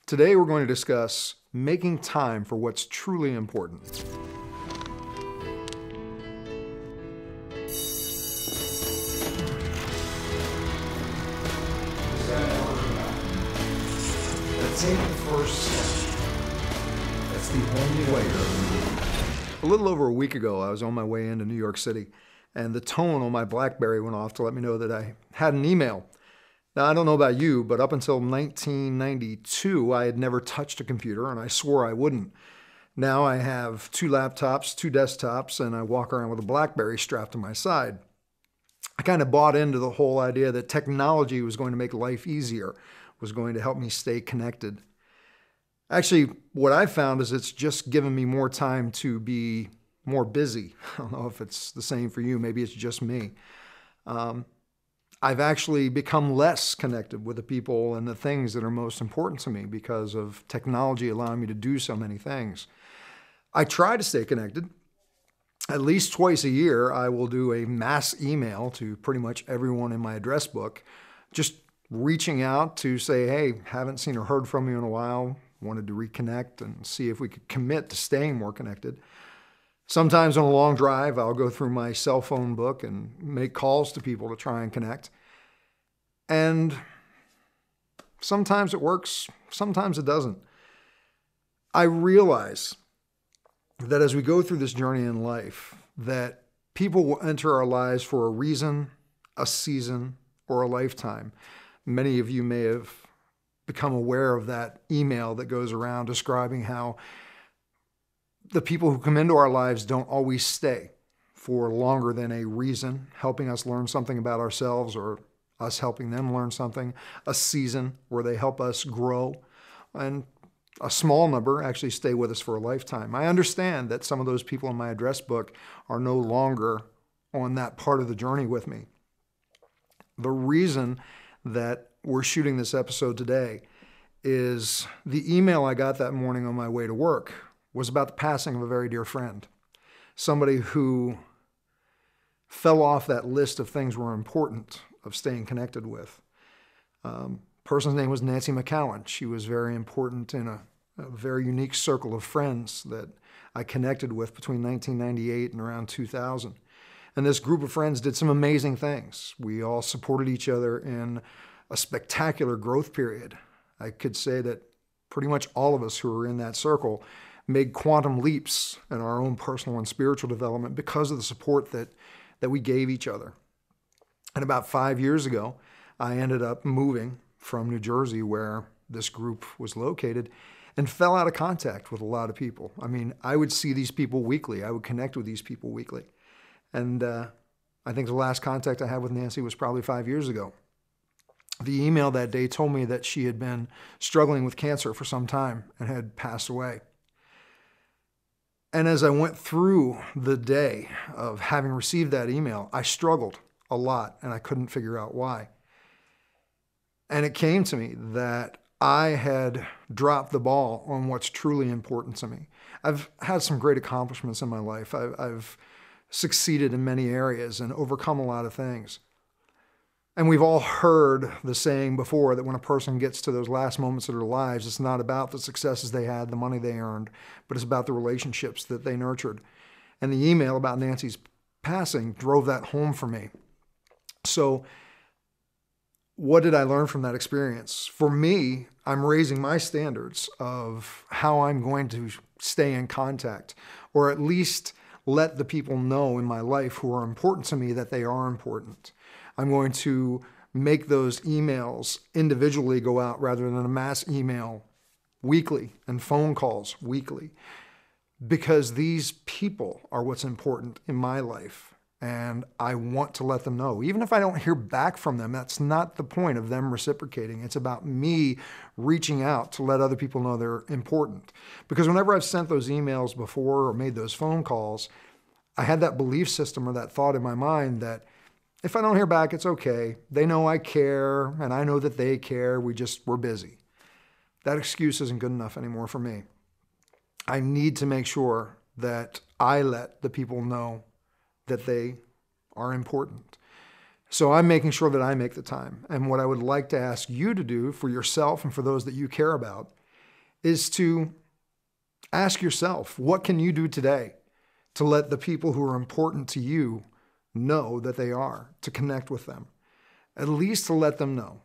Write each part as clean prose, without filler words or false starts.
Today we're going to discuss making time for what's truly important. Take the first step. That's the only way. A little over a week ago, I was on my way into New York City, and the tone on my BlackBerry went off to let me know that I had an email. Now, I don't know about you, but up until 1992, I had never touched a computer, and I swore I wouldn't. Now I have 2 laptops, 2 desktops, and I walk around with a BlackBerry strapped to my side. I kind of bought into the whole idea that technology was going to make life easier, was going to help me stay connected. Actually, what I found is it's just given me more time to be more busy. I don't know if it's the same for you. Maybe it's just me. I've actually become less connected with the people and the things that are most important to me because of technology allowing me to do so many things. I try to stay connected. At least twice a year, I will do a mass email to pretty much everyone in my address book, just reaching out to say, hey, haven't seen or heard from you in a while, wanted to reconnect and see if we could commit to staying more connected. Sometimes on a long drive, I'll go through my cell phone book and make calls to people to try and connect. And sometimes it works, sometimes it doesn't. I realize that as we go through this journey in life, that people will enter our lives for a reason, a season, or a lifetime. Many of you may have become aware of that email that goes around describing how the people who come into our lives don't always stay for longer than a reason, helping us learn something about ourselves or us helping them learn something, a season where they help us grow, and a small number actually stay with us for a lifetime. I understand that some of those people in my address book are no longer on that part of the journey with me. The reason that we're shooting this episode today is the email I got that morning on my way to work was about the passing of a very dear friend, somebody who fell off that list of things were important of staying connected with. Person's name was Nancy McCowan. She was very important in a very unique circle of friends that I connected with between 1998 and around 2000. And this group of friends did some amazing things. We all supported each other in a spectacular growth period. I could say that pretty much all of us who were in that circle made quantum leaps in our own personal and spiritual development because of the support that we gave each other. And about 5 years ago, I ended up moving from New Jersey, where this group was located, and fell out of contact with a lot of people. I mean, I would see these people weekly. I would connect with these people weekly. And I think the last contact I had with Nancy was probably 5 years ago. The email that day told me that she had been struggling with cancer for some time and had passed away. And as I went through the day of having received that email, I struggled a lot and I couldn't figure out why. And it came to me that I had dropped the ball on what's truly important to me. I've had some great accomplishments in my life. I've succeeded in many areas and overcome a lot of things. And we've all heard the saying before that when a person gets to those last moments of their lives, it's not about the successes they had, the money they earned, but it's about the relationships that they nurtured. And the email about Nancy's passing drove that home for me. So what did I learn from that experience? For me, I'm raising my standards of how I'm going to stay in contact, or at least let the people know in my life who are important to me that they are important. I'm going to make those emails individually go out rather than a mass email weekly and phone calls weekly, because these people are what's important in my life. And I want to let them know. Even if I don't hear back from them, that's not the point of them reciprocating. It's about me reaching out to let other people know they're important. Because whenever I've sent those emails before or made those phone calls, I had that belief system or that thought in my mind that if I don't hear back, it's okay. They know I care, and I know that they care. We're busy. That excuse isn't good enough anymore for me. I need to make sure that I let the people know that they are important. So I'm making sure that I make the time. And what I would like to ask you to do for yourself and for those that you care about is to ask yourself, what can you do today to let the people who are important to you know that they are, to connect with them, at least to let them know.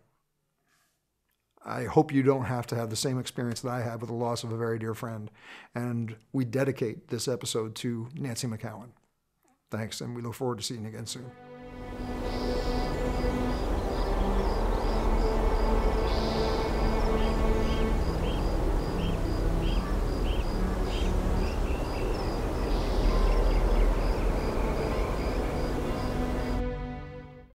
I hope you don't have to have the same experience that I had with the loss of a very dear friend. And we dedicate this episode to Nancy McCowan. Thanks, and we look forward to seeing you again soon.